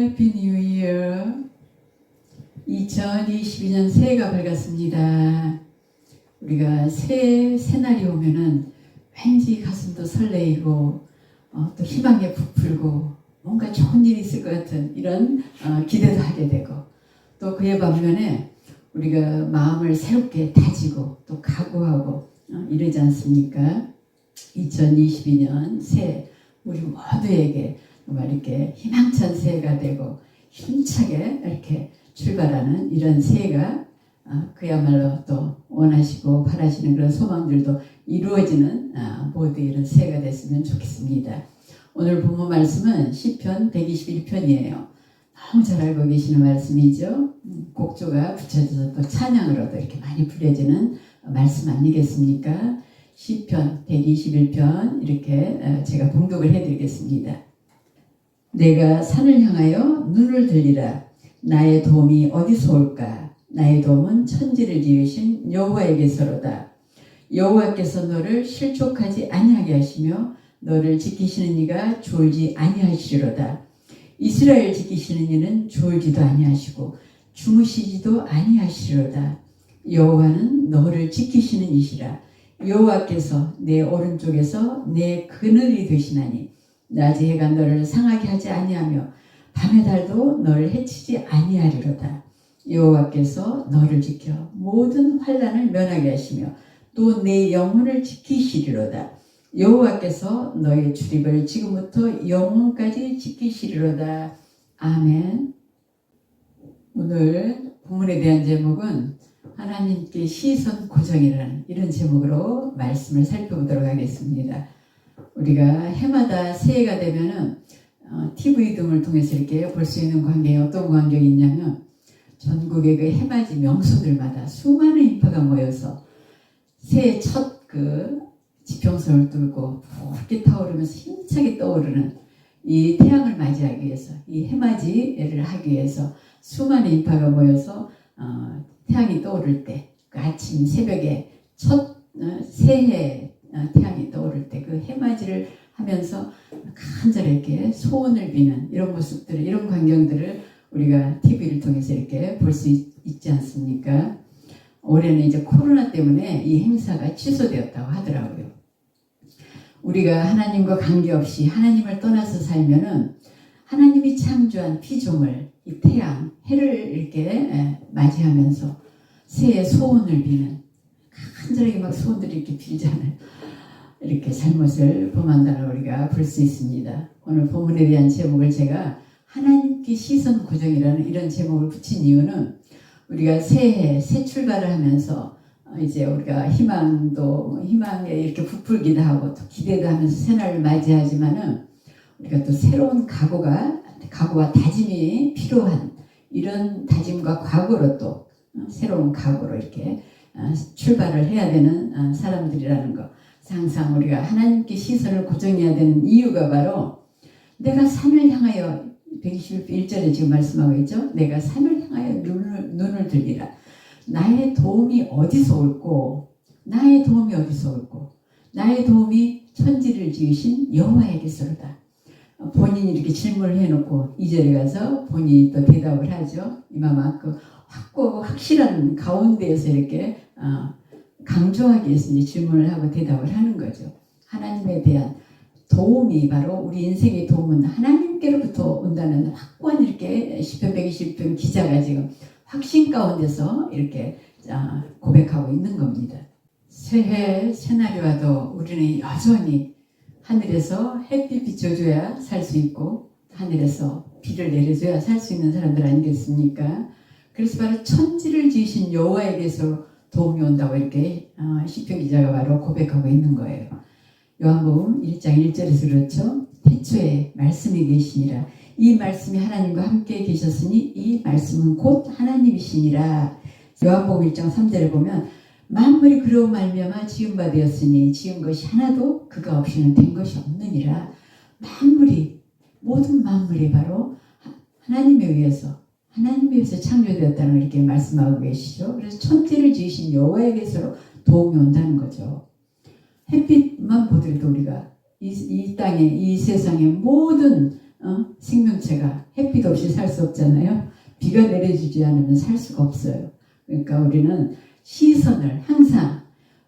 해피 뉴 이어. 2022년 새해가 밝았습니다. 우리가 새날이 오면은 왠지 가슴도 설레이고 또 희망에 부풀고 뭔가 좋은 일이 있을 것 같은 이런 기대도 하게 되고, 또 그에 반면에 우리가 마음을 새롭게 다지고 또 각오하고 이러지 않습니까? 2022년 새해 우리 모두에게 정말 이렇게 희망찬 새해가 되고 힘차게 이렇게 출발하는 이런 새해가 그야말로 또 원하시고 바라시는 그런 소망들도 이루어지는 모두 이런 새해가 됐으면 좋겠습니다. 오늘 본문 말씀은 시편 121편이에요. 너무 잘 알고 계시는 말씀이죠. 곡조가 붙여져서 또 찬양으로도 이렇게 많이 불려지는 말씀 아니겠습니까? 시편 121편 이렇게 제가 봉독을 해드리겠습니다. 내가 산을 향하여 눈을 들리라. 나의 도움이 어디서 올까? 나의 도움은 천지를 지으신 여호와에게서로다. 여호와께서 너를 실족하지 아니하게 하시며 너를 지키시는 이가 졸지 아니하시리로다. 이스라엘 지키시는 이는 졸지도 아니하시고 주무시지도 아니하시리로다. 여호와는 너를 지키시는 이시라. 여호와께서 내 오른쪽에서 내 그늘이 되시나니 낮의 해가 너를 상하게 하지 아니하며 밤의 달도 너를 해치지 아니하리로다. 여호와께서 너를 지켜 모든 환난을 면하게 하시며 또 내 영혼을 지키시리로다. 여호와께서 너의 출입을 지금부터 영원까지 지키시리로다. 아멘. 오늘 본문에 대한 제목은 하나님께 시선 고정이라는 이런 제목으로 말씀을 살펴보도록 하겠습니다. 우리가 해마다 새해가 되면은 TV 등을 통해서 이렇게 볼 수 있는 광경이 어떤 광경이 있냐면, 전국의 그 해맞이 명소들마다 수많은 인파가 모여서 새해 첫 그 지평선을 뚫고 붉게 타오르면서 힘차게 떠오르는 이 태양을 맞이하기 위해서, 이 해맞이를 하기 위해서 수많은 인파가 모여서 태양이 떠오를 때, 그 아침 새벽에 첫 새해 태양이 떠오를 때 그 해맞이를 하면서 간절하게 소원을 비는 이런 모습들을, 이런 광경들을 우리가 TV를 통해서 이렇게 볼 수 있지 않습니까? 올해는 이제 코로나 때문에 이 행사가 취소되었다고 하더라고요. 우리가 하나님과 관계없이 하나님을 떠나서 살면은 하나님이 창조한 피조물, 이 태양, 해를 이렇게 맞이하면서 새해 소원을 비는, 간절하게 막 소원들이 이렇게 빌잖아요. 이렇게 잘못을 범한다는 우리가 볼 수 있습니다. 오늘 본문에 대한 제목을 제가 하나님께 시선 고정이라는 이런 제목을 붙인 이유는, 우리가 새해 새 출발을 하면서 이제 우리가 희망에 이렇게 부풀기도 하고 또 기대도 하면서 새날을 맞이하지만은 우리가 또 새로운 각오와 다짐이 필요한 이런 다짐과 각오로 또 새로운 각오로 이렇게 출발을 해야 되는 사람들이라는 거. 항상 우리가 하나님께 시선을 고정해야 되는 이유가 바로, 내가 산을 향하여 121절에 지금 말씀하고 있죠. 내가 산을 향하여 눈을 들리라. 나의 도움이 어디서 올꼬? 나의 도움이 어디서 올꼬? 나의 도움이 천지를 지으신 여호와에게서로다. 본인이 이렇게 질문을 해놓고 2절에 가서 본인이 또 대답을 하죠. 이마만큼 확고하고 확실한 가운데에서 이렇게 강조하기 위해서 이제 질문을 하고 대답을 하는 거죠. 하나님에 대한 도움이, 바로 우리 인생의 도움은 하나님께로부터 온다는 확고한 이렇게 시편 121편 기자가 지금 확신 가운데서 이렇게 고백하고 있는 겁니다. 새해 새날이 와도 우리는 여전히 하늘에서 햇빛 비춰줘야 살 수 있고 하늘에서 비를 내려줘야 살 수 있는 사람들 아니겠습니까? 그래서 바로 천지를 지으신 여호와에게서 도움이 온다고 이렇게 시편 기자가 바로 고백하고 있는 거예요. 요한복음 1장 1절에서 그렇죠. 태초에 말씀이 계시니라. 이 말씀이 하나님과 함께 계셨으니 이 말씀은 곧 하나님이시니라. 요한복음 1장 3절에 보면 만물이 그로 말미암아 지은 바 되었으니 지은 것이 하나도 그가 없이는 된 것이 없느니라. 모든 만물이 바로 하나님에 의해서 창조되었다는 걸 이렇게 말씀하고 계시죠. 그래서 천지를 지으신 여호와에게서 도움이 온다는 거죠. 햇빛만 보더라도 우리가 이 땅에, 이 세상의 모든 생명체가 햇빛 없이 살 수 없잖아요. 비가 내려주지 않으면 살 수가 없어요. 그러니까 우리는 시선을 항상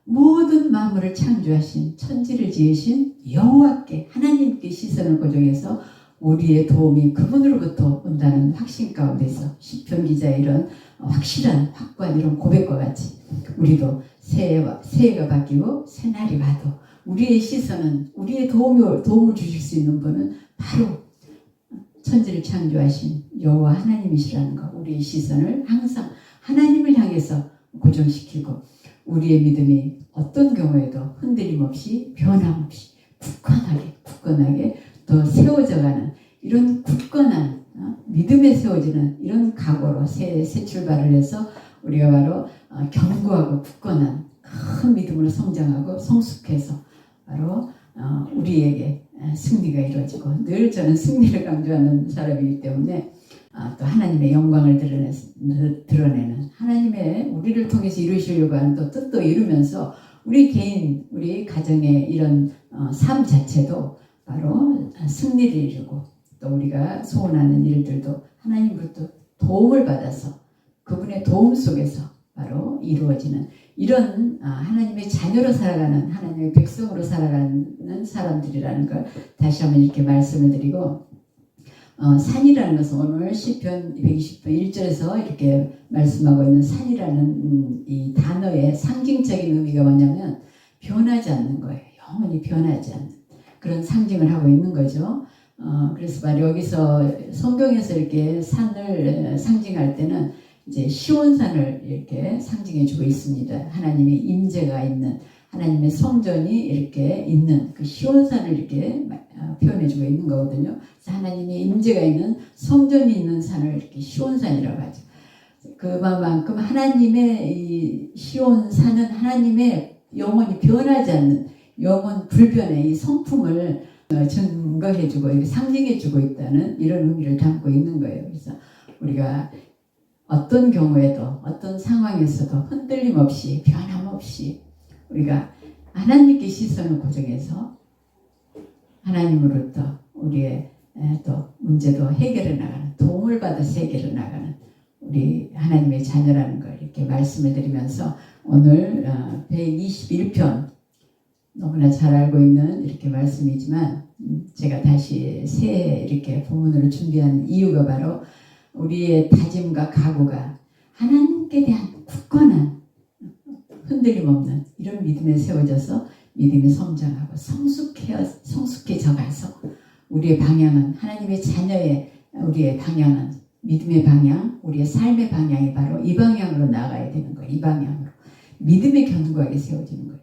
모든 만물을 창조하신 천지를 지으신 여호와께 하나님께 시선을 고정해서 우리의 도움이 그분으로부터 온다는 확신 가운데서 시편 기자의 이런 확실한 확고한 이런 고백과 같이 우리도 새해가 바뀌고 새날이 와도 우리의 시선은 우리의 도움을 주실 수 있는 분은 바로 천지를 창조하신 여호와 하나님이시라는 것. 우리의 시선을 항상 하나님을 향해서 고정시키고 우리의 믿음이 어떤 경우에도 흔들림 없이 변함없이 굳건하게 더 세워져가는 이런 굳건한 믿음에 세워지는 이런 각오로 새 출발을 해서 우리가 바로 견고하고 굳건한 큰 믿음으로 성장하고 성숙해서 바로 우리에게 승리가 이루어지고 늘 저는 승리를 강조하는 사람이기 때문에 또 하나님의 영광을 드러내는 하나님의 우리를 통해서 이루시려고 하는 또 뜻도 이루면서 우리 개인 우리 가정의 이런 삶 자체도 바로 승리를 이루고 또 우리가 소원하는 일들도 하나님으로부터 도움을 받아서 그분의 도움 속에서 바로 이루어지는 이런 하나님의 자녀로 살아가는 하나님의 백성으로 살아가는 사람들이라는 걸 다시 한번 이렇게 말씀을 드리고 산이라는 것은 오늘 시편 120편 1절에서 이렇게 말씀하고 있는 산이라는 이 단어의 상징적인 의미가 뭐냐면 변하지 않는 거예요. 영원히 변하지 않는 그런 상징을 하고 있는 거죠. 그래서 바로 여기서 성경에서 이렇게 산을 상징할 때는 이제 시온산을 이렇게 상징해주고 있습니다. 하나님의 임재가 있는 하나님의 성전이 이렇게 있는 그 시온산을 이렇게 표현해주고 있는 거거든요. 그래서 하나님의 임재가 있는 성전이 있는 산을 이렇게 시온산이라고 하죠. 그만큼 하나님의 이 시온산은 하나님의 영원히 변하지 않는 영원 불변의 이 성품을 증거해주고 이렇게 상징해주고 있다는 이런 의미를 담고 있는 거예요. 그래서 우리가 어떤 경우에도 어떤 상황에서도 흔들림 없이 변함 없이 우리가 하나님께 시선을 고정해서 하나님으로부터 우리의 또 문제도 해결해 나가는 도움을 받아서 해결해 나가는 우리 하나님의 자녀라는 걸 이렇게 말씀을 드리면서 오늘 121편 너무나 잘 알고 있는 이렇게 말씀이지만 제가 다시 새 이렇게 본문으로 준비한 이유가 바로 우리의 다짐과 각오가 하나님께 대한 굳건한 흔들림 없는 이런 믿음에 세워져서 믿음이 성장하고 성숙해져 가서 우리의 방향은 하나님의 자녀의 우리의 방향은 믿음의 방향, 우리의 삶의 방향이 바로 이 방향으로 나가야 되는 거예요. 이 방향으로 믿음에 견고하게 세워지는 거예요.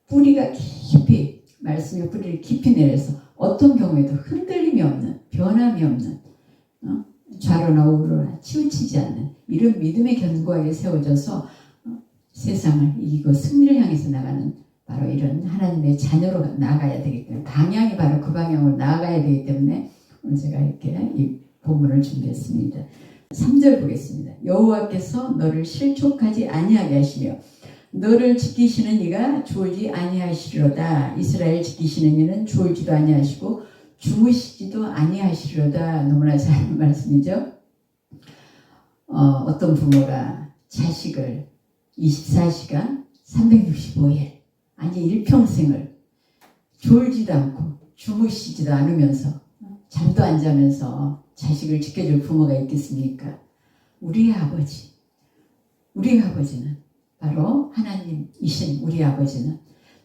뿌리가 깊이 말씀의 뿌리를 깊이 내려서 어떤 경우에도 흔들림이 없는 변함이 없는 좌로나 우로나 치우치지 않는 이런 믿음에 견고하게 세워져서 세상을 이기고 승리를 향해서 나가는 바로 이런 하나님의 자녀로 나가야 되기 때문에 방향이 바로 그 방향으로 나가야 되기 때문에 오늘 제가 이렇게 이 본문을 준비했습니다. 3절 보겠습니다. 여호와께서 너를 실족하지 아니하게 하시며 너를 지키시는 이가 졸지 아니하시리로다. 이스라엘 지키시는 이는 졸지도 아니하시고 주무시지도 아니하시리로다. 너무나 잘 아는 말씀이죠. 어떤 부모가 자식을 24시간 365일 아니 일평생을 졸지도 않고 주무시지도 않으면서 잠도 안 자면서 자식을 지켜줄 부모가 있겠습니까? 우리의 아버지는 바로 하나님이신 우리 아버지는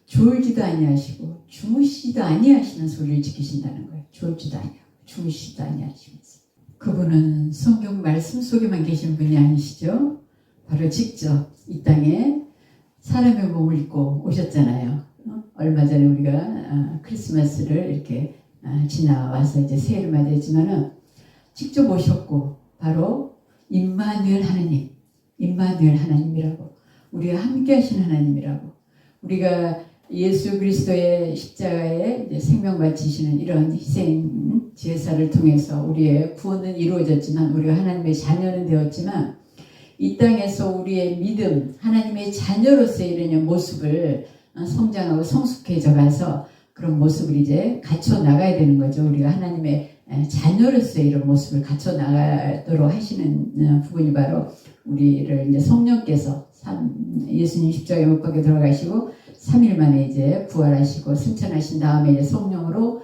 졸지도 아니하시고 주무시지도 아니하시는 소리를 지키신다는 거예요. 졸지도 아니하고 주무시지도 아니하시면서 그분은 성경 말씀 속에만 계신 분이 아니시죠. 바로 직접 이 땅에 사람의 몸을 입고 오셨잖아요. 얼마 전에 우리가 크리스마스를 이렇게 지나와서 이제 새해를 맞이했지만은 직접 오셨고 바로 임마누엘 하나님이라고 우리와 함께 하신 하나님이라고 우리가 예수 그리스도의 십자가에 이제 생명 바치시는 이런 희생 제사를 통해서 우리의 구원은 이루어졌지만 우리가 하나님의 자녀는 되었지만 이 땅에서 우리의 믿음 하나님의 자녀로서의 이런 모습을 성장하고 성숙해져 가서 그런 모습을 이제 갖춰 나가야 되는 거죠. 우리가 하나님의 자녀로서의 이런 모습을 갖춰 나가도록 하시는 부분이 바로 우리를 이제 성령께서 예수님 십자가에 못 박혀 들어가시고 3일 만에 이제 부활하시고 승천하신 다음에 이제 성령으로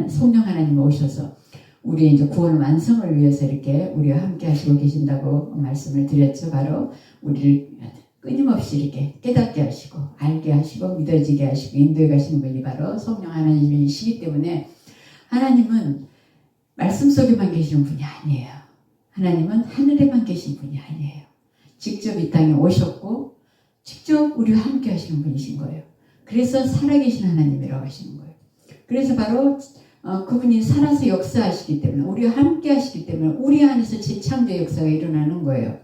성령 하나님 오셔서 우리의 이제 구원 완성을 위해서 이렇게 우리와 함께 하시고 계신다고 말씀을 드렸죠. 바로 우리를 끊임없이 이렇게 깨닫게 하시고 알게 하시고 믿어지게 하시고 인도해 가시는 분이 바로 성령 하나님이시기 때문에 하나님은 말씀 속에만 계시는 분이 아니에요. 하나님은 하늘에만 계신 분이 아니에요. 직접 이 땅에 오셨고 직접 우리와 함께 하시는 분이신 거예요. 그래서 살아계신 하나님이라고 하시는 거예요. 그래서 바로 그분이 살아서 역사하시기 때문에 우리와 함께 하시기 때문에 우리 안에서 재창조의 역사가 일어나는 거예요.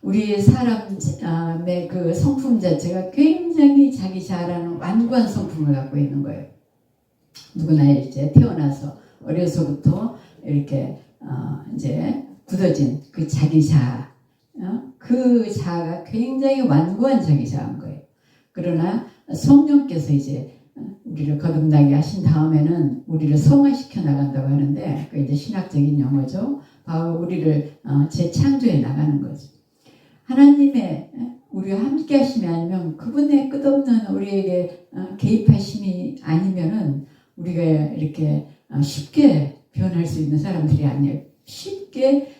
우리 사람의 그 성품 자체가 굉장히 자기 자아라는 완고한 성품을 갖고 있는 거예요. 누구나 이제 태어나서 어려서부터 이렇게 이제 굳어진 그 자기 자아, 그 자아가 굉장히 완고한 자기 자아인 거예요. 그러나 성령께서 이제 우리를 거듭나게 하신 다음에는 우리를 성화시켜 나간다고 하는데 그 이제 신학적인 용어죠. 바로 우리를 재창조해 나가는 거죠. 하나님의 우리와 함께 하심이 아니면 그분의 끝없는 우리에게 개입하심이 아니면은 우리가 이렇게 쉽게 변할 수 있는 사람들이 아니에요. 쉽게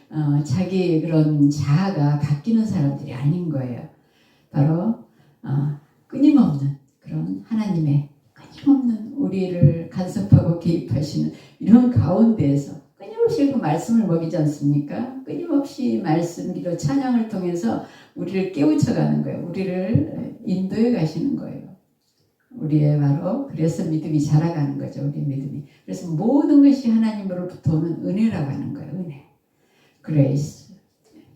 자기 그런 자아가 바뀌는 사람들이 아닌 거예요. 바로 끊임없는 그런 하나님의 끊임없는 우리를 간섭하고 개입하시는 이런 가운데에서 끊임없이 그 말씀을 먹이지 않습니까? 끊임없이 말씀, 기도, 찬양을 통해서 우리를 깨우쳐가는 거예요. 우리를 인도해 가시는 거예요. 우리의 바로 그래서 믿음이 자라가는 거죠. 우리 믿음이. 그래서 모든 것이 하나님으로부터 오는 은혜라고 하는 거예요. 은혜. 그레이스.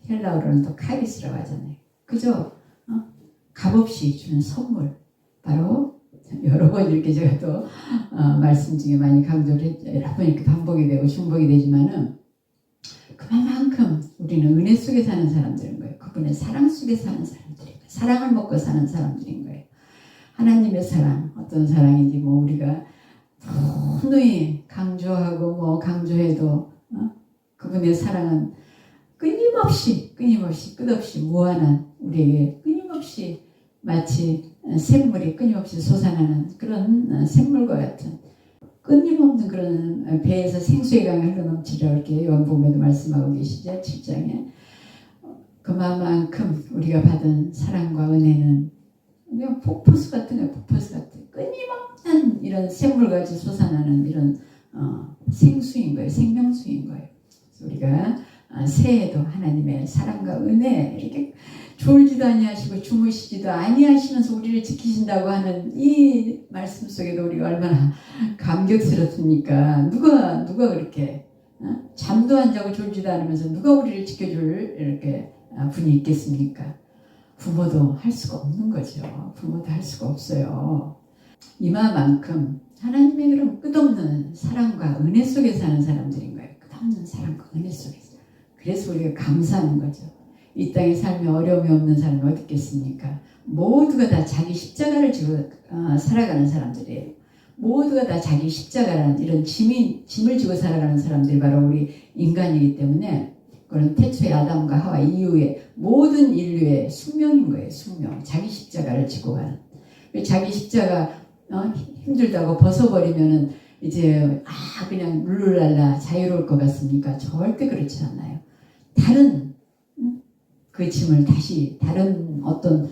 헬라어로는 또 카리스라고 하잖아요. 그죠? 값없이 주는 선물. 바로 여러 번 이렇게 제가 또 말씀 중에 많이 강조를 여러 번 이렇게 반복이 되고 중복이 되지만은 그만큼 우리는 은혜 속에 사는 사람들인 거예요. 그분의 사랑 속에 사는 사람들인 거예요. 사랑을 먹고 사는 사람들인 거예요. 하나님의 사랑, 어떤 사랑인지 뭐 우리가 분명히 강조하고 뭐 강조해도 그분의 사랑은 끊임없이 끝없이 무한한 우리에게 끊임없이 마치 샘물이 끊임없이 솟아나는 그런 샘물과 같은 끊임없는 그런 배에서 생수의 강이 흘러넘치려 이렇게 요한복음에도 말씀하고 계시죠. 7장에 그만큼 우리가 받은 사랑과 은혜는 그냥 폭포수 같은 거예요. 폭포수 같은 끊임없는 이런 샘물같이 솟아나는 이런 생수인 거예요. 생명수인 거예요. 그래서 우리가 새해에도 하나님의 사랑과 은혜 이렇게 졸지도 아니하시고 주무시지도 아니하시면서 우리를 지키신다고 하는 이 말씀 속에도 우리가 얼마나 감격스럽습니까? 누가 그렇게 잠도 안 자고 졸지도 않으면서 누가 우리를 지켜줄 이렇게 분이 있겠습니까? 부모도 할 수가 없는 거죠. 부모도 할 수가 없어요. 이마만큼 하나님의 그런 끝없는 사랑과 은혜 속에 사는 사람들인 거예요. 끝없는 사랑과 은혜 속에서. 그래서 우리가 감사하는 거죠. 이 땅에 삶에 어려움이 없는 사람이 어디 있겠습니까? 모두가 다 자기 십자가를 지고 살아가는 사람들이에요. 모두가 다 자기 십자가라는 이런 짐을 지고 살아가는 사람들이 바로 우리 인간이기 때문에 그건 태초의 아담과 하와 이후에 모든 인류의 숙명인 거예요. 숙명. 자기 십자가를 지고 가는. 자기 십자가 힘들다고 벗어버리면은 이제 그냥 룰루랄라 자유로울 것 같습니까? 절대 그렇지 않아요. 다른 그 짐을 다시 다른 어떤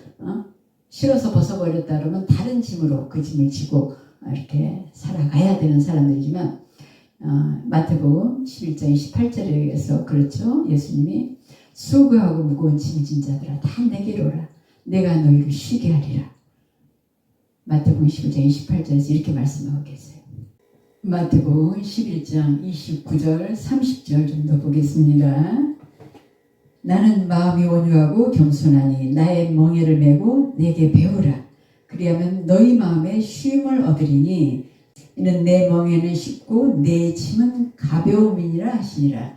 실어서 벗어버렸다 그러면 다른 짐으로 그 짐을 지고 이렇게 살아가야 되는 사람들이지만 마태복음 11장 18절에서 그렇죠. 예수님이 수고하고 무거운 짐진 자들아 다 내게로 오라. 내가 너희를 쉬게 하리라. 마태복음 11장 28절에서 이렇게 말씀하고 계세요. 마태복음 11장 29절 30절 좀 더 보겠습니다. 나는 마음이 온유하고 겸손하니 나의 멍에를 메고 내게 배우라. 그리하면 너희 마음에 쉼을 얻으리니 이는 내 멍에는 쉽고 내 짐은 가벼움이니라 하시니라.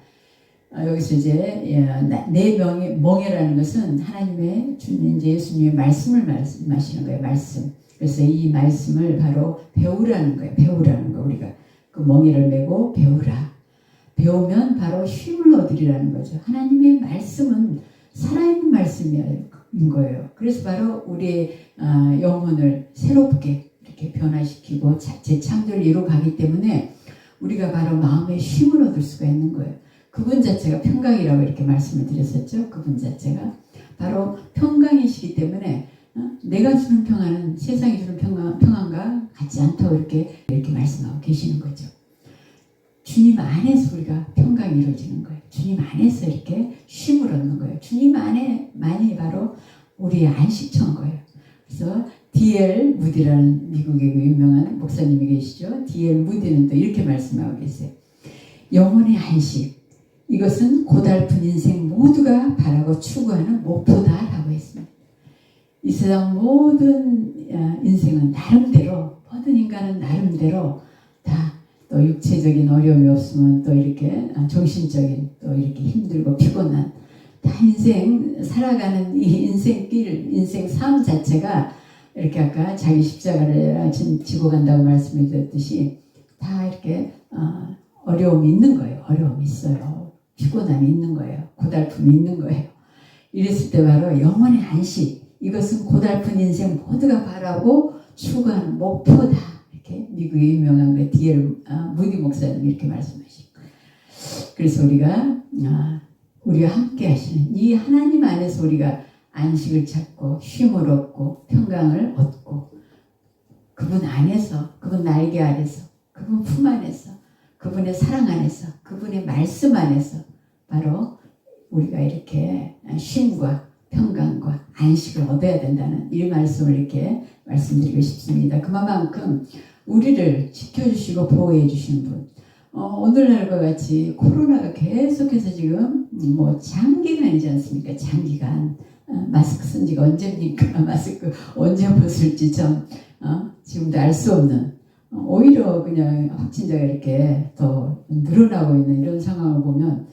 여기서 이제 내 멍에라는 것은 하나님의 주님 이제 예수님의 말씀을 말씀하시는 거예요. 말씀. 그래서 이 말씀을 바로 배우라는 거예요. 배우라는 거. 우리가 그 멍에를 메고 배우라. 배우면 바로 쉼을 얻으리라는 거죠. 하나님의 말씀은 살아있는 말씀인 거예요. 그래서 바로 우리의 영혼을 새롭게 이렇게 변화시키고 재창조를 이루어가기 때문에 우리가 바로 마음의 쉼을 얻을 수가 있는 거예요. 그분 자체가 평강이라고 이렇게 말씀을 드렸었죠. 그분 자체가 바로 평강이시기 때문에 내가 주는 평안은 세상이 주는 평안과 같지 않다고 이렇게 말씀하고 계시는 거죠. 주님 안에서 우리가 평강이 이루어지는 거예요. 주님 안에서 이렇게 쉼을 얻는 거예요. 주님 안에만이 바로 우리의 안식처인 거예요. 그래서 D.L. 무디라는 미국의 그 유명한 목사님이 계시죠. D.L. 무디는 또 이렇게 말씀하고 계세요. 영혼의 안식, 이것은 고달픈 인생 모두가 바라고 추구하는 목표다라고 했습니다. 이 세상 모든 인생은 나름대로, 모든 인간은 나름대로 다 또 육체적인 어려움이 없으면 또 이렇게 정신적인 또 이렇게 힘들고 피곤한 다 인생 살아가는 이 인생길, 인생 삶 자체가 이렇게 아까 자기 십자가를 지고 간다고 말씀해 드렸듯이 다 이렇게 어려움이 있는 거예요. 어려움이 있어요. 피곤함이 있는 거예요. 고달픔이 있는 거예요. 이랬을 때 바로 영혼의 안식, 이것은 고달픈 인생 모두가 바라고 추구하는 목표다. 이렇게 미국의 유명한 그 D.L. 무디 목사님이 이렇게 말씀하시고, 그래서 우리와 함께 하시는 이 하나님 안에서 우리가 안식을 찾고 쉼을 얻고 평강을 얻고 그분 안에서, 그분 날개 아래서, 그분 품 안에서, 그분의 사랑 안에서, 그분의 말씀 안에서 바로 우리가 이렇게 쉼과 평강과 안식을 얻어야 된다는 이 말씀을 이렇게 말씀드리고 싶습니다. 그만큼 우리를 지켜주시고 보호해 주시는 분, 오늘날과 같이 코로나가 계속해서 지금 장기간이지 않습니까? 장기간 마스크 쓴 지가 언제입니까? 마스크 언제 벗을지 참 지금도 알 수 없는, 오히려 그냥 확진자가 이렇게 더 늘어나고 있는 이런 상황을 보면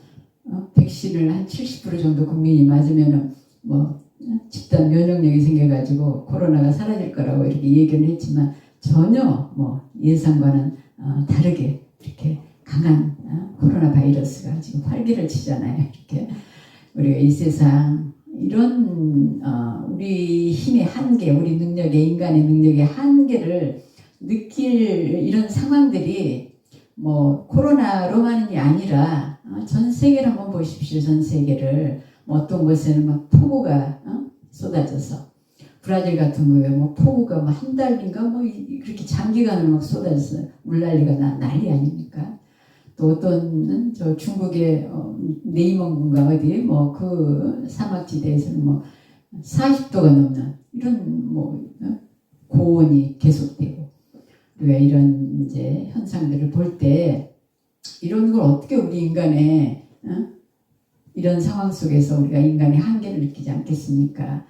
백신을 한 70% 정도 국민이 맞으면은 집단 면역력이 생겨가지고 코로나가 사라질 거라고 이렇게 얘기를 했지만 전혀 예상과는 다르게 이렇게 강한 코로나 바이러스가 지금 활개를 치잖아요. 이렇게 우리가 이 세상 이런 우리 힘의 한계, 우리 능력의, 인간의 능력의 한계를 느낄 이런 상황들이 코로나로만이 아니라 전 세계를 한번 보십시오. 전 세계를 어떤 곳에는 막 폭우가 쏟아져서, 브라질 같은 거에 폭우가 한 달인가 그렇게 장기간으로 막 쏟아져서 물난리가 난리 아닙니까? 또 어떤 저 중국의 네이먼군가 어디 그 사막지대에서는 40도가 넘는 이런 고온이 계속되고, 우리가 이런 이제 현상들을 볼 때 이런 걸 어떻게 우리 인간의 이런 상황 속에서 우리가 인간의 한계를 느끼지 않겠습니까?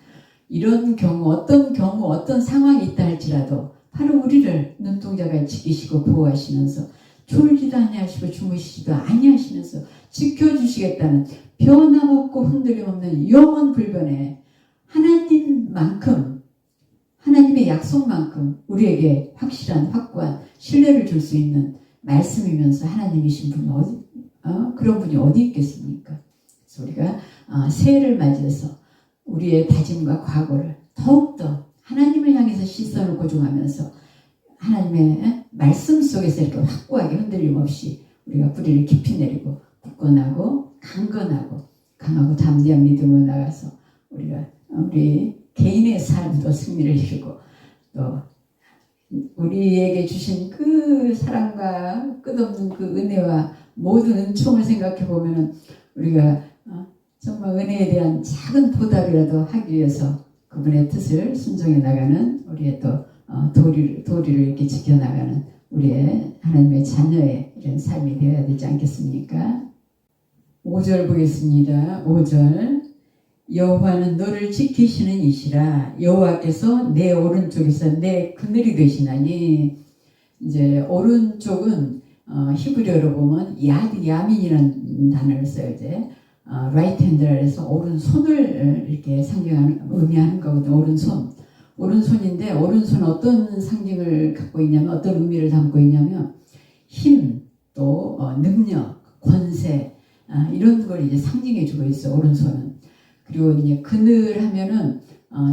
이런 경우, 어떤 상황이 있다 할지라도 바로 우리를 눈동자가 지키시고 보호하시면서 졸지도 아니하시고 주무시지도 아니하시면서 지켜주시겠다는 변함없고 흔들림 없는 영원 불변의 하나님만큼, 하나님의 약속만큼 우리에게 확실한 확고한 신뢰를 줄 수 있는 말씀이면서 하나님이신 분이 그런 분이 어디 있겠습니까? 그래서 우리가 새해를 맞이해서 우리의 다짐과 각오를 더욱더 하나님을 향해서 시선을 고정하면서 하나님의 말씀 속에서 이렇게 확고하게 흔들림 없이 우리가 뿌리를 깊이 내리고 굳건하고 강하고 담대한 믿음으로 나가서 우리가 우리 개인의 삶도 승리를 이루고 또 우리에게 주신 그 사랑과 끝없는 그 은혜와 모든 은총을 생각해 보면은 우리가 정말 은혜에 대한 작은 보답이라도 하기 위해서 그분의 뜻을 순종해 나가는 우리의 또 도리를 이렇게 지켜나가는 우리의 하나님의 자녀의 이런 삶이 되어야 되지 않겠습니까? 5절 보겠습니다. 5절, 여호와는 너를 지키시는 이시라. 여호와께서 내 오른쪽에서 내 그늘이 되시나니. 이제 오른쪽은 히브리어로 보면 야드 야민이라는 단어를 써요. 이제 라이트 핸드라 해서 오른손을 이렇게 의미하는 거거든요. 오른손인데 오른손은 어떤 상징을 갖고 있냐면, 어떤 의미를 담고 있냐면 힘, 또 능력, 권세, 이런 걸 이제 상징해주고 있어, 오른손은. 그리고 이제 그늘 하면은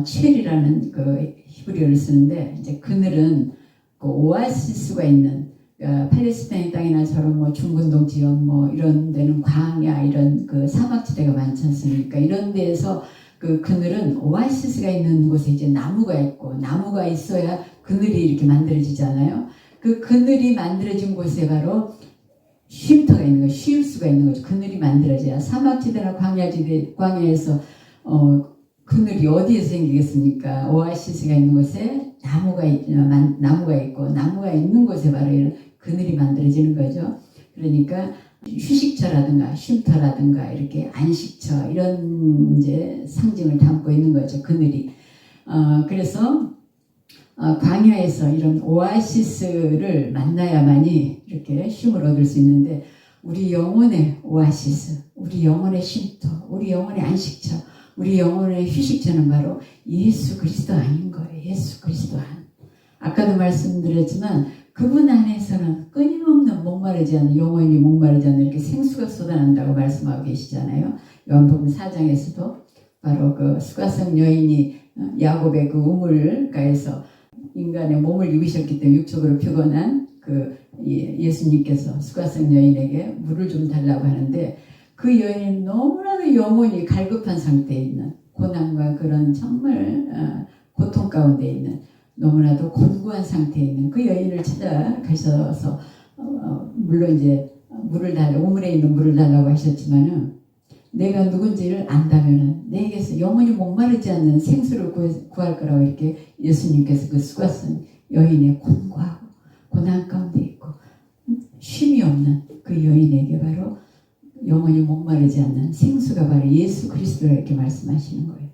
첼이라는 그 히브리어를 쓰는데, 이제 그늘은 그 오아시스가 있는, 팔레스타인 땅이나 저런 뭐 중근동 지역 뭐 이런 데는 광야 이런 그 사막지대가 많지 않습니까? 이런 데에서 그 그늘은 오아시스가 있는 곳에 이제 나무가 있고, 나무가 있어야 그늘이 이렇게 만들어지잖아요. 그 그늘이 만들어진 곳에 바로 쉼터가 있는 거죠. 쉴 수가 있는 거죠. 그늘이 만들어져야. 사막지대나 광야에서 그늘이 어디에서 생기겠습니까? 오아시스가 있는 곳에 나무가 있고, 나무가 있는 곳에 바로 이런 그늘이 만들어지는 거죠. 그러니까 휴식처라든가 쉼터라든가 이렇게 안식처 이런 이제 상징을 담고 있는 거죠. 그늘이. 그래서 광야에서 이런 오아시스를 만나야만이 이렇게 쉼을 얻을 수 있는데, 우리 영혼의 오아시스, 우리 영혼의 쉼터, 우리 영혼의 안식처, 우리 영혼의 휴식처는 바로 예수 그리스도 안인 거예요. 예수 그리스도 안. 아까도 말씀드렸지만 그분 안에서는 끊임없는 목마르지 않는, 영원히 목마르지 않는 이렇게 생수가 쏟아난다고 말씀하고 계시잖아요. 요한복음 4장에서도 바로 그 수가성 여인이 야곱의 그 우물가에서 인간의 몸을 입으셨기 때문에 육적으로 피곤한 그 예수님께서 수가성 여인에게 물을 좀 달라고 하는데, 그 여인은 너무나도 영혼이 갈급한 상태에 있는, 고난과 그런 정말 고통 가운데 있는, 너무나도 곤고한 상태에 있는 그 여인을 찾아가셔서 물론 이제 우물에 있는 물을 달라고 하셨지만은, 내가 누군지를 안다면은 내게서 영원히 목마르지 않는 생수를 구할 거라고 이렇게 예수님께서 그 수가성 여인의 곤고하고 고난 가운데 있고 쉼이 없는 그 여인에게 바로 영원히 목마르지 않는 생수가 바로 예수 그리스도라 이렇게 말씀하시는 거예요.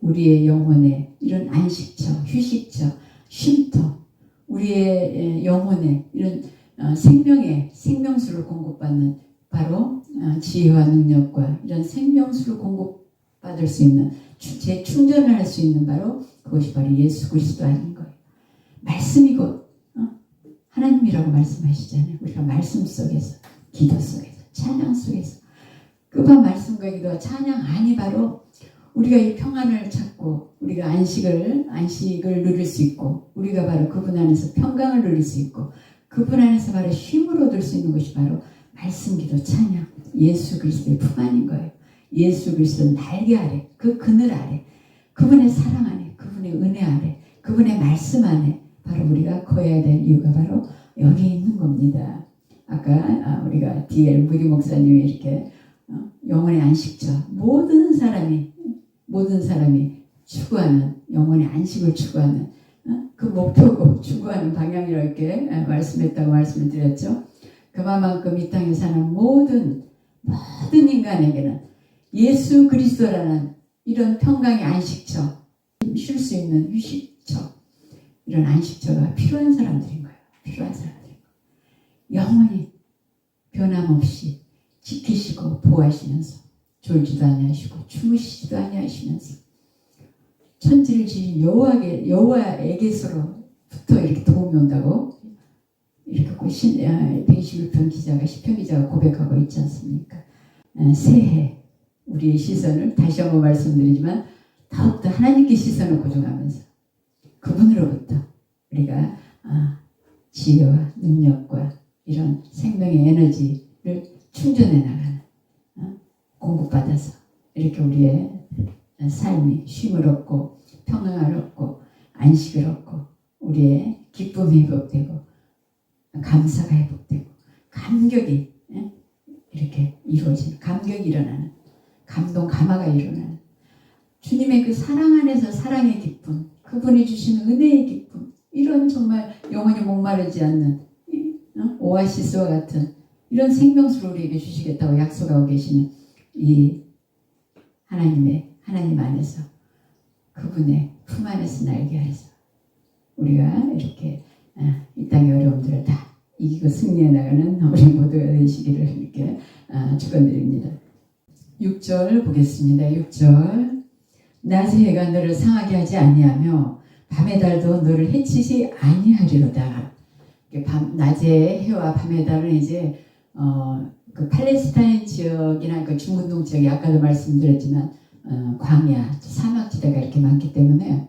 우리의 영혼의 이런 안식처, 휴식처, 쉼터, 우리의 영혼의 이런 생명의 생명수를 공급받는 바로 지혜와 능력과 이런 생명수를 공급받을 수 있는, 재충전을 할 수 있는 바로 그것이 바로 예수 그리스도 아닌 거예요. 말씀이 곧 하나님이라고 말씀하시잖아요. 우리가 말씀 속에서, 기도 속에서, 찬양 속에서, 그바 말씀과 기도와 찬양 안이 바로 우리가 이 평안을 찾고 우리가 안식을 누릴 수 있고, 우리가 바로 그분 안에서 평강을 누릴 수 있고, 그분 안에서 바로 쉼을 얻을 수 있는 것이 바로 말씀, 기도, 찬양, 예수 그리스도의 품 안인 거예요. 예수 그리스도 날개 아래, 그 그늘 아래, 그분의 사랑 안에, 그분의 은혜 아래, 그분의 말씀 안에 바로 우리가 거해야 될 이유가 바로 여기 있는 겁니다. 아까 우리가 D.L. 무디 목사님이 이렇게 영혼의 안식처, 모든 사람이 추구하는, 영혼의 안식을 추구하는 그 목표고 추구하는 방향이라고 이렇게 말씀했다고 말씀을 드렸죠. 그만큼 이 땅에 사는 모든 인간에게는 예수 그리스도라는 이런 평강의 안식처, 쉴 수 있는 휴식처, 이런 안식처가 필요한 사람들인 거예요. 필요한 사람들인 거예요. 영원히 변함없이 지키시고 보호하시면서, 졸지도 아니하시고 주무시지도 아니하시면서 천지를 지신 여호와에게서로부터 이렇게 도움이 온다고 이렇게 121편 기자가, 시편 기자가 고백하고 있지 않습니까? 새해 우리의 시선을 다시 한번 말씀드리지만 더욱더 하나님께 시선을 고정하면서 그분으로부터 우리가 지혜와 능력과 이런 생명의 에너지를 충전해 나가는, 공급받아서 이렇게 우리의 삶이 쉼을 얻고 평강을 얻고 안식을 얻고 우리의 기쁨이 회복되고 감사가 회복되고 감격이 이렇게 이루어지는, 감격이 일어나는, 감화가 일어나는, 주님의 그 사랑 안에서 사랑의 기쁨, 그분이 주시는 은혜의 기쁨, 이런 정말 영원히 목마르지 않는 오아시스와 같은 이런 생명수를 우리에게 주시겠다고 약속하고 계시는 이 하나님 안에서, 그분의 품 안에서 날개 아래서 우리가 이렇게 이 땅의 어려움들을 다 이기고 승리해 나가는 우리 모두가 되시기를 이렇게 축원드립니다. 6절 보겠습니다. 6절. 낮의 해가 너를 상하게 하지 아니하며 밤의 달도 너를 해치지 아니하리로다. 낮의 해와 밤의 달은 이제 그 팔레스타인 지역이나 그 중근동 지역이 아까도 말씀드렸지만 광야, 사막지대가 이렇게 많기 때문에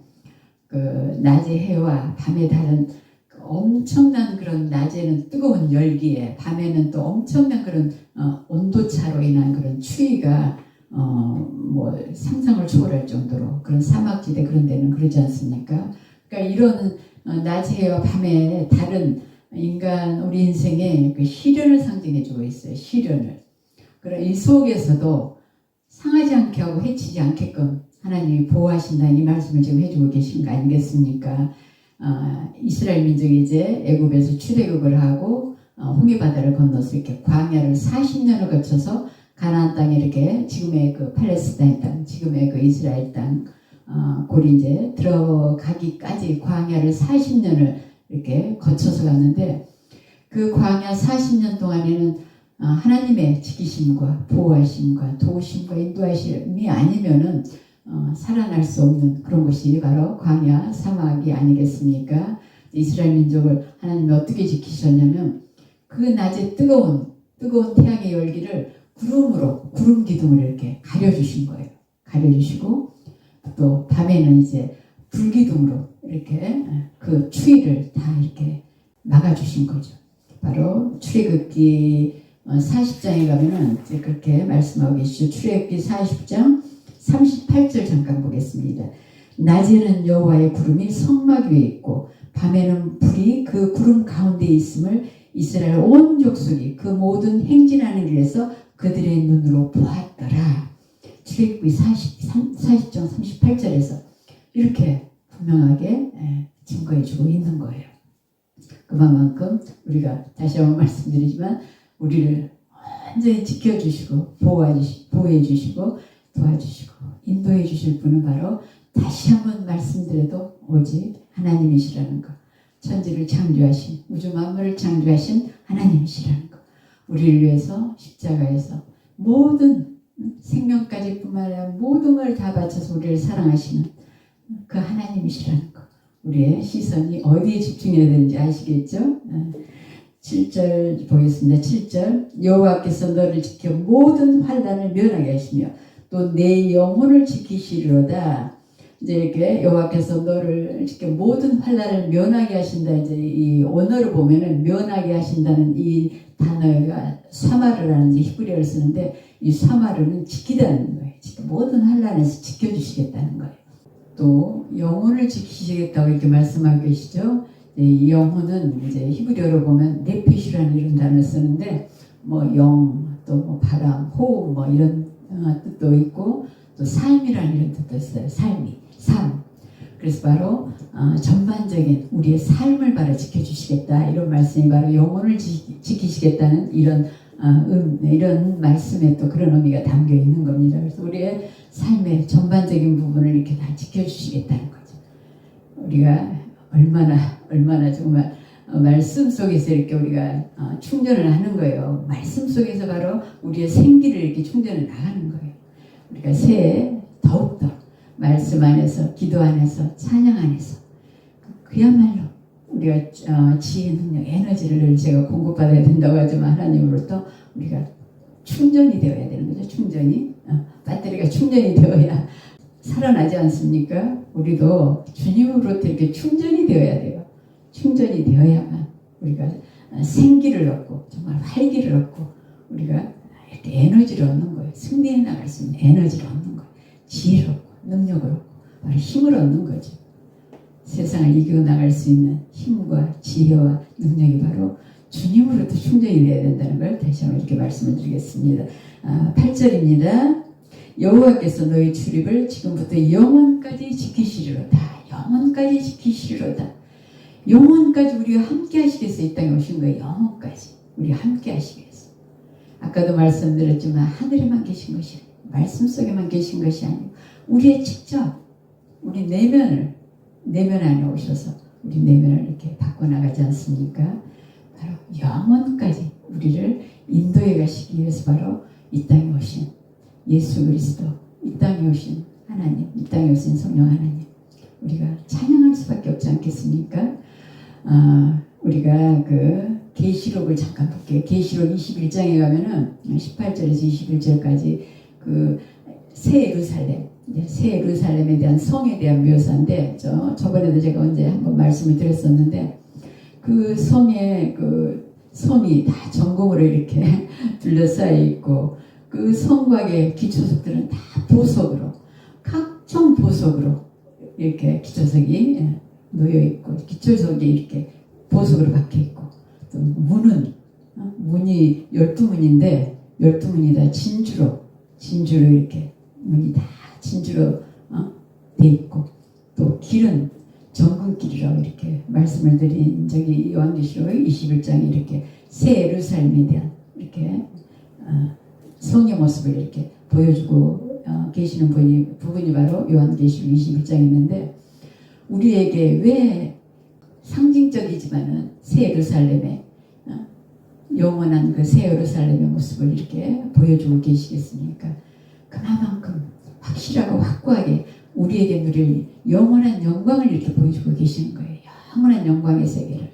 그 낮의 해와 밤의 달은 그 엄청난 그런 낮에는 뜨거운 열기에 밤에는 또 엄청난 그런 온도차로 인한 그런 추위가 뭐 상상을 초월할 정도로 그런 사막지대 그런 데는 그러지 않습니까? 그러니까 이런 낮의 해와 밤의 달은 인간 우리 인생의 그 시련을 상징해주고 있어요. 시련을. 그럼 이 속에서도 상하지 않게 하고 해치지 않게끔 하나님이 보호하신다는 이 말씀을 지금 해주고 계신 거 아니겠습니까? 이스라엘 민족이 이제 애굽에서 출애굽을 하고 홍해바다를 건너서 이렇게 광야를 40년을 거쳐서 가나안 땅에 이렇게 지금의 그 팔레스타인 땅, 지금의 그 이스라엘 땅, 골이 이제 들어가기까지 광야를 40년을 이렇게 거쳐서 갔는데 그 광야 40년 동안에는 하나님의 지키심과 보호하심과 도우심과 인도하심이 아니면은 살아날 수 없는 그런 것이 바로 광야 사막이 아니겠습니까? 이스라엘 민족을 하나님이 어떻게 지키셨냐면 그 낮에 뜨거운 태양의 열기를 구름 기둥으로 이렇게 가려주신 거예요. 가려주시고 또 밤에는 이제 불기둥으로 이렇게 그 추위를 다 이렇게 막아주신 거죠. 바로 출애굽기 40장에 가면은 이제 그렇게 말씀하고 계시죠. 출애굽기 40장 38절 잠깐 보겠습니다. 낮에는 여호와의 구름이 성막 위에 있고 밤에는 불이 그 구름 가운데 있음을 이스라엘 온 족속이 그 모든 행진하는 길에서 그들의 눈으로 보았더라. 출애굽기 40장 38절에서 이렇게 분명하게 증거해주고 있는 거예요. 그만큼 우리가 다시 한번 말씀드리지만 우리를 완전히 지켜주시고 보호해주시고 도와주시고 인도해주실 분은 바로 다시 한번 말씀드려도 오직 하나님이시라는 것. 천지를 창조하신 우주 만물을 창조하신 하나님이시라는 것. 우리를 위해서 십자가에서 모든 생명까지 뿐만 아니라 모든 걸 다 바쳐서 우리를 사랑하시는 그 하나님이시라는 것. 우리의 시선이 어디에 집중해야 되는지 아시겠죠? 7절 보겠습니다. 7절 여호와께서 너를 지켜 모든 환난을 면하게 하시며 또 내 영혼을 지키시리로다. 이제 이렇게 여호와께서 너를 지켜 모든 환난을 면하게 하신다. 이제 이 언어를 보면은 면하게 하신다는 이 단어가 사마르라는 히브리어를 쓰는데 이 사마르는 지키다는 거예요. 모든 환난에서 지켜주시겠다는 거예요. 또 영혼을 지키시겠다고 이렇게 말씀하고 계시죠. 이 영혼은 이제 히브리어로 보면 네피시라는 이런 단어를 쓰는데 뭐 영, 또 뭐 바람, 호흡 뭐 이런 뜻도 있고 또 삶이라는 이런 뜻도 있어요. 삶. 그래서 바로 전반적인 우리의 삶을 바로 지켜주시겠다 이런 말씀이 바로 영혼을 지키시겠다는 이런 말씀에 또 그런 의미가 담겨 있는 겁니다. 그래서 우리의 삶의 전반적인 부분을 이렇게 다 지켜주시겠다는 거죠. 우리가 얼마나 정말 말씀 속에서 이렇게 우리가 충전을 하는 거예요. 말씀 속에서 바로 우리의 생기를 이렇게 충전해 나가는 거예요. 우리가 새해 더욱더 말씀 안에서, 기도 안에서, 찬양 안에서 그야말로 우리가 지혜, 능력, 에너지를 제가 공급받아야 된다고 하지만 하나님으로부터 우리가 충전이 되어야 되는 거죠. 충전이 배터리가 충전이 되어야 살아나지 않습니까? 우리도 주님으로부터 이렇게 충전이 되어야 돼요. 충전이 되어야만 우리가 생기를 얻고 정말 활기를 얻고 우리가 이렇게 에너지를 얻는 거예요. 승리해 나갈 수 있는 에너지를 얻는 거예요. 지혜를 얻고 능력을 얻고 바로 힘을 얻는 거죠. 세상을 이기고 나갈 수 있는 힘과 지혜와 능력이 바로 주님으로부터 충전이 되어야 된다는 걸 다시 한번 이렇게 말씀을 드리겠습니다. 8절입니다. 여호와께서 너희 출입을 지금부터 영원까지 지키시리로다. 영원까지 지키시리로다. 영원까지 우리와 함께 하시겠어요. 이 땅에 오신 거예요. 영원까지 우리와 함께 하시겠어요. 아까도 말씀드렸지만 하늘에만 계신 것이 아니에요. 말씀 속에만 계신 것이 아니고 우리의 직접 우리 내면 안에 오셔서 우리 내면을 이렇게 바꿔나가지 않습니까? 바로 영원까지 우리를 인도해 가시기 위해서 바로 이 땅에 오신 예수 그리스도, 이 땅에 오신 하나님, 이 땅에 오신 성령 하나님 우리가 찬양할 수밖에 없지 않겠습니까? 우리가 그 계시록을 잠깐 볼게요. 계시록 21장에 가면은 18절에서 21절까지 그 새 예루살렘, 새 예루살렘에 대한 성에 대한 묘사인데 저번에도 제가 언제 한번 말씀을 드렸었는데 그 성에 그 성이 다 전공으로 이렇게 둘러싸여 있고 그 성곽의 기초석들은 다 보석으로 각종 보석으로 이렇게 기초석이 놓여 있고 기초석이 이렇게 보석으로 박혀 있고 또 문은 문이 12문인데 12문이 다 진주로 이렇게 문이 다 진주로 돼 있고 또 길은 정금길이라고 이렇게 말씀을 드린 적이 요한계시록 21장에 이렇게 새 예루살렘에 대한 이렇게 성의 모습을 이렇게 보여주고 계시는 부분이 바로 요한계시록 21장이었는데 우리에게 왜 상징적이지만은 새 예루살렘의 영원한 그 새 예루살렘의 모습을 이렇게 보여주고 계시겠습니까? 그만큼 확실하고 확고하게 우리에게 누릴 영원한 영광을 이렇게 보여주고 계시는 거예요. 영원한 영광의 세계를.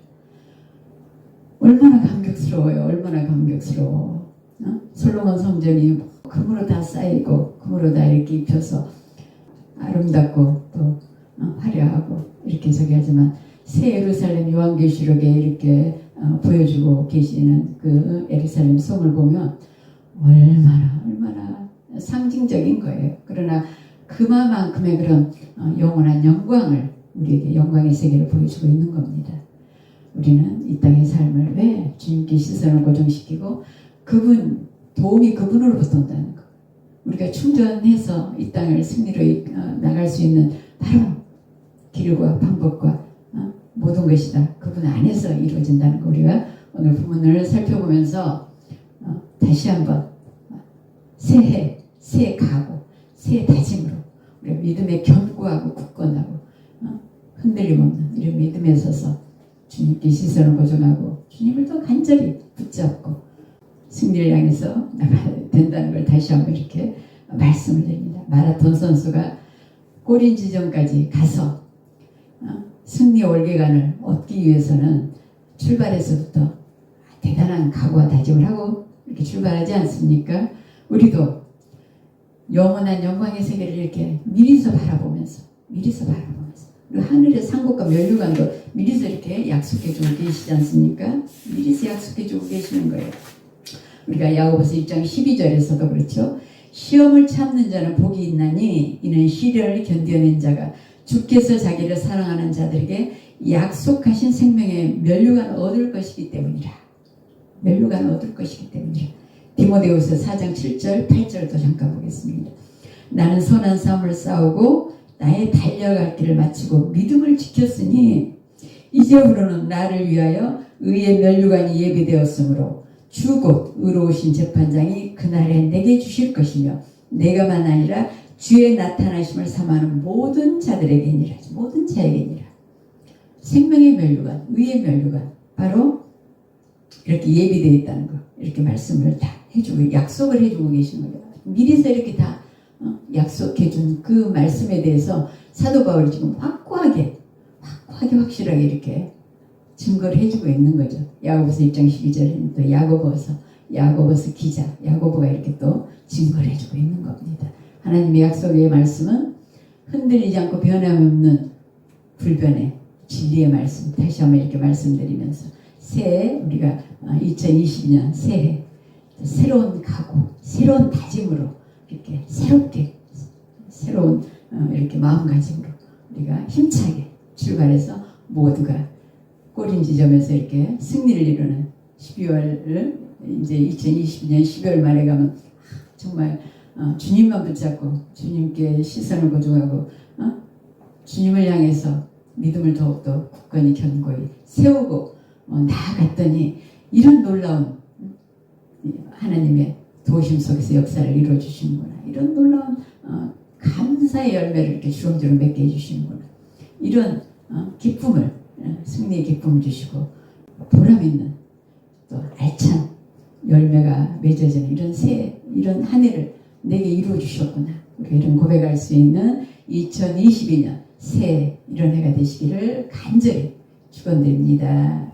얼마나 감격스러워요. 얼마나 감격스러워. 솔로몬 성전이 금으로 다 쌓이고 금으로 다 이렇게 입혀서 아름답고 또 화려하고 이렇게 저기 하지만 새 예루살렘 요한계시록에 이렇게 보여주고 계시는 그 예루살렘 성을 보면 얼마나 상징적인 거예요. 그러나 그만큼의 그런 영원한 영광을 우리에게 영광의 세계를 보여주고 있는 겁니다. 우리는 이 땅의 삶을 왜 주님께 시선을 고정시키고 도움이 그분으로부터 온다는 거. 우리가 충전해서 이 땅을 승리로 나갈 수 있는 바로 길과 방법과 모든 것이 다 그분 안에서 이루어진다는 거. 우리가 오늘 본문을 살펴보면서 다시 한번 새해, 새 각오, 새 다짐으로 우리가 믿음에 견고하고 굳건하고 흔들림 없는 이런 믿음에 서서 주님께 시선을 고정하고 주님을 더 간절히 붙잡고 승리를 향해서 나가야 된다는 걸 다시 한번 이렇게 말씀을 드립니다. 마라톤 선수가 골인 지점까지 가서 승리 월계관을 얻기 위해서는 출발에서부터 대단한 각오와 다짐을 하고 이렇게 출발하지 않습니까? 우리도 영원한 영광의 세계를 이렇게 미리서 바라보면서 그리고 하늘의 상국과 면류관도 미리서 이렇게 약속해주고 계시지 않습니까? 미리서 약속해주고 계시는 거예요. 우리가 야고보서 1장 12절에서도 그렇죠. 시험을 참는 자는 복이 있나니 이는 시련을 견뎌낸 자가 주께서 자기를 사랑하는 자들에게 약속하신 생명의 면류관을 얻을 것이기 때문이라. 면류관을 얻을 것이기 때문이라. 디모데후서 4장 7절 8절도 잠깐 보겠습니다. 나는 선한 싸움을 싸우고 나의 달려갈 길을 마치고 믿음을 지켰으니 이제부로는 나를 위하여 의의 면류관이 예비되었으므로 주 곧 의로우신 재판장이 그날에 내게 주실 것이며 내가만 아니라 주의 나타나심을 삼하는 모든 자들에게니라. 모든 자에게니라. 생명의 면류관, 의의 면류관, 바로 이렇게 예비되어 있다는 거, 이렇게 말씀을 다 해주고 약속을 해주고 계시는 거예요. 미리서 이렇게 다 약속해준 그 말씀에 대해서 사도 바울이 지금 확고하게 확실하게 이렇게 증거를 해주고 있는 거죠. 야고보서 1장 12절에는 또 야고보서 기자 야고보가 이렇게 또 증거를 해주고 있는 겁니다. 하나님의 약속의 말씀은 흔들리지 않고 변함없는 불변의 진리의 말씀, 다시 한번 이렇게 말씀드리면서 새해 우리가 2022년 새해 새로운 각오, 새로운 다짐으로 이렇게 새롭게 새로운 이렇게 마음가짐으로 우리가 힘차게 출발해서 모두가 꼬린 지점에서 이렇게 승리를 이루는 12월을 이제 2022년 12월 말에 가면 정말 주님만 붙잡고 주님께 시선을 고정하고 주님을 향해서 믿음을 더욱더 굳건히 견고히 세우고 나아갔더니 이런 놀라운 하나님의 도우심 속에서 역사를 이루어 주시는구나. 이런 놀라운 감사의 열매를 이렇게 주렁주렁 맺게 해주시는구나. 이런 기쁨을 승리의 기쁨을 주시고 보람있는 또 알찬 열매가 맺어지는 이런 한 해를 내게 이루어 주셨구나. 우리가 이런 고백할 수 있는 2022년 새해 이런 해가 되시기를 간절히 축원드립니다.